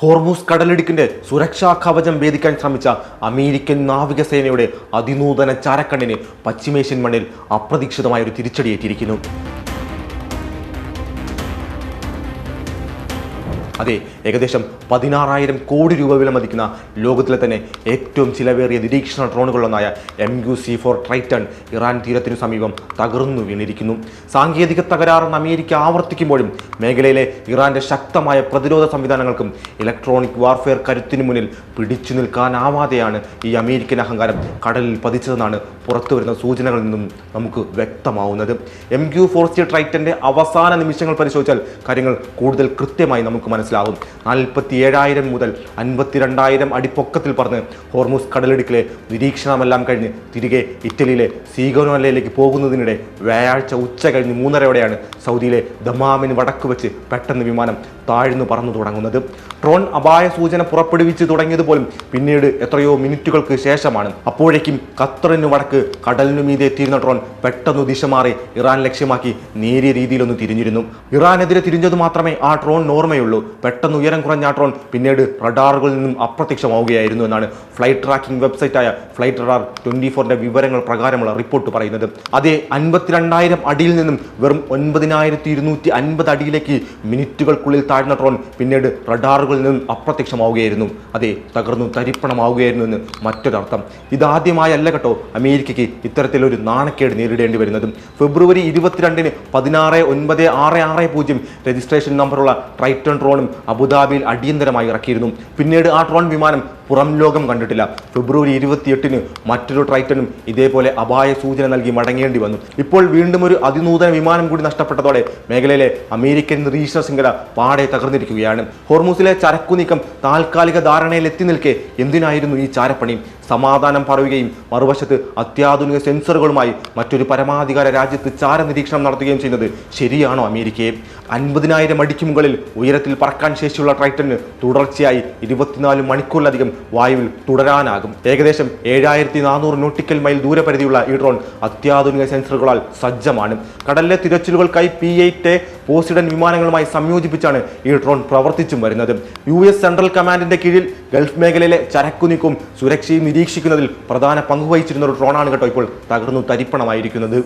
Hormuz കടലിടുക്കിന്റെ സുരക്ഷാ കവചം ഭേദിക്കാൻ ശ്രമിച്ച അമേരിക്കൻ നാവികസേനയുടെ അതിനൂതന ചാരക്കണ്ണിന് പശ്ചിമേഷ്യൻ മണ്ണിൽ അപ്രതീക്ഷിതമായ ഒരു തിരിച്ചടിയേറ്റിരിക്കുന്നു. അതെ, ഏകദേശം 16,000 കോടി രൂപ വിലമതിക്കുന്ന ലോകത്തിലെ തന്നെ ഏറ്റവും ചിലവേറിയ നിരീക്ഷണ ഡ്രോണുകളൊന്നായ MQ-C4 ട്രൈറ്റൺ ഇറാൻ തീരത്തിനു സമീപം തകർന്നു വീണിരിക്കുന്നു. സാങ്കേതിക തകരാറെന്ന് അമേരിക്ക ആവർത്തിക്കുമ്പോഴും മേഖലയിലെ ഇറാന്റെ ശക്തമായ പ്രതിരോധ സംവിധാനങ്ങൾക്കും ഇലക്ട്രോണിക് വാർഫെയർ കരുത്തിനു മുന്നിൽ പിടിച്ചു നിൽക്കാനാവാതെയാണ് ഈ അമേരിക്കൻ അഹങ്കാരം കടലിൽ പതിച്ചതെന്നാണ് പുറത്തുവരുന്ന സൂചനകളിൽ നിന്നും നമുക്ക് വ്യക്തമാവുന്നത്. MQ-4C ട്രൈറ്റന്റെ അവസാന നിമിഷങ്ങൾ പരിശോധിച്ചാൽ കാര്യങ്ങൾ കൂടുതൽ കൃത്യമായി നമുക്ക് മനസ്സിലാവും. 47,000 മുതൽ 52,000 അടി പൊക്കത്തിൽ പറന്ന് ഹോർമൂസ് കടലിടുക്കിലെ നിരീക്ഷണമെല്ലാം കഴിഞ്ഞ് തിരികെ ഇറ്റലിയിലെ സീഗോനോലയിലേക്ക് പോകുന്നതിനിടെ വ്യാഴാഴ്ച ഉച്ച കഴിഞ്ഞ് 3:30യോടെയാണ് സൗദിയിലെ ദമാമിന് വടക്ക് വെച്ച് പെട്ടെന്ന് വിമാനം താഴ്ന്നു പറന്നു തുടങ്ങുന്നത്. ഡ്രോൺ അപായ സൂചന പുറപ്പെടുവിച്ച് തുടങ്ങിയത് പോലും പിന്നീട് എത്രയോ മിനിറ്റുകൾക്ക് ശേഷമാണ്. അപ്പോഴേക്കും ഖത്തറിന് വടക്ക് കടലിനു മീതെ എത്തിയിരുന്ന ഡ്രോൺ പെട്ടെന്ന് ദിശ മാറി ഇറാൻ ലക്ഷ്യമാക്കി നേരിയ രീതിയിലൊന്ന് തിരിഞ്ഞിരുന്നു. ഇറാനെതിരെ തിരിഞ്ഞത് മാത്രമേ ആ ഡ്രോൺ ഓർമ്മയുള്ളൂ. പെട്ടെന്ന് ഉയരം കുറഞ്ഞ ആ ഡ്രോൺ പിന്നീട് റഡാറുകളിൽ നിന്നും അപ്രത്യക്ഷമാവുകയായിരുന്നു എന്നാണ് ഫ്ലൈറ്റ് ട്രാക്കിംഗ് വെബ്സൈറ്റായ ഫ്ലൈറ്റ് റഡാർ 24ന്റെ വിവരങ്ങൾ പ്രകാരമുള്ള റിപ്പോർട്ട് പറയുന്നത്. അതേ 52,000 അടിയിൽ നിന്നും വെറും 9,250 അടിയിലേക്ക് മിനിറ്റുകൾക്കുള്ളിൽ താഴ്ന്ന ഡ്രോൺ പിന്നീട് റഡാറുകളിൽ നിന്നും അപ്രത്യക്ഷമാവുകയായിരുന്നു. അതേ, തകർന്നു തരിപ്പണമാവുകയായിരുന്നു എന്ന് മറ്റൊരർത്ഥം. ഇതാദ്യമായല്ല കേട്ടോ അമേരിക്കയ്ക്ക് ഇത്തരത്തിലൊരു നാണക്കേട് നേരിടേണ്ടി വരുന്നത്. ഫെബ്രുവരി 22-ന് 16,966 രജിസ്ട്രേഷൻ നമ്പറുള്ള ട്രൈറ്റൺ ഡ്രോണും അബുദാബിയിൽ അടിയന്തരമായി ഇറക്കിയിരുന്നു. പിന്നീട് ആ ഡ്രോൺ വിമാനം പുറം ലോകം കണ്ടിട്ടില്ല. ഫെബ്രുവരി 28-ന് മറ്റൊരു ട്രൈറ്റനും ഇതേപോലെ അപായ സൂചന നൽകി മടങ്ങേണ്ടി വന്നു. ഇപ്പോൾ വീണ്ടും ഒരു അതിനൂതന വിമാനം കൂടി നഷ്ടപ്പെട്ടതോടെ മേഖലയിലെ അമേരിക്കൻ നിരീക്ഷണ ശൃംഖല പാടെ തകർന്നിരിക്കുകയാണ്. ഹോർമൂസിലെ ചരക്കു നീക്കം താൽക്കാലിക ധാരണയിൽ എത്തി നിൽക്കെ എന്തിനായിരുന്നു ഈ ചാരപ്പണി? സമാധാനം പറയുകയും മറുവശത്ത് അത്യാധുനിക സെൻസറുകളുമായി മറ്റൊരു പരമാധികാര രാജ്യത്ത് ചാരനിരീക്ഷണം നടത്തുകയും ചെയ്യുന്നത് ശരിയാണോ അമേരിക്കയെ? 50,000 അടിക്ക് മുകളിൽ ഉയരത്തിൽ പറക്കാൻ ശേഷിയുള്ള ട്രൈറ്റന് തുടർച്ചയായി 24 മണിക്കൂറിലധികം വായുവിൽ തുടരാനാകും. ഏകദേശം 7,400 നോട്ടിക്കൽ മൈൽ ദൂരപരിധിയുള്ള ഈ ഡ്രോൺ അത്യാധുനിക സെൻസറുകളാൽ സജ്ജമാണ്. കടലിലെ തിരച്ചിലുകൾക്കായി P-8A പോസിഡൻ വിമാനങ്ങളുമായി സംയോജിപ്പിച്ചാണ് ഈ ഡ്രോൺ പ്രവർത്തിച്ചും വരുന്നത്. US സെൻട്രൽ കമാൻഡിന്റെ കീഴിൽ ഗൾഫ് മേഖലയിലെ ചരക്കു നീക്കവും സുരക്ഷയും നിരീക്ഷിക്കുന്നതിൽ പ്രധാന പങ്കുവഹിച്ചിരുന്ന ഒരു ഡ്രോണാണ് കേട്ടോ ഇപ്പോൾ തകർന്നു തരിപ്പണമായിരിക്കുന്നത്.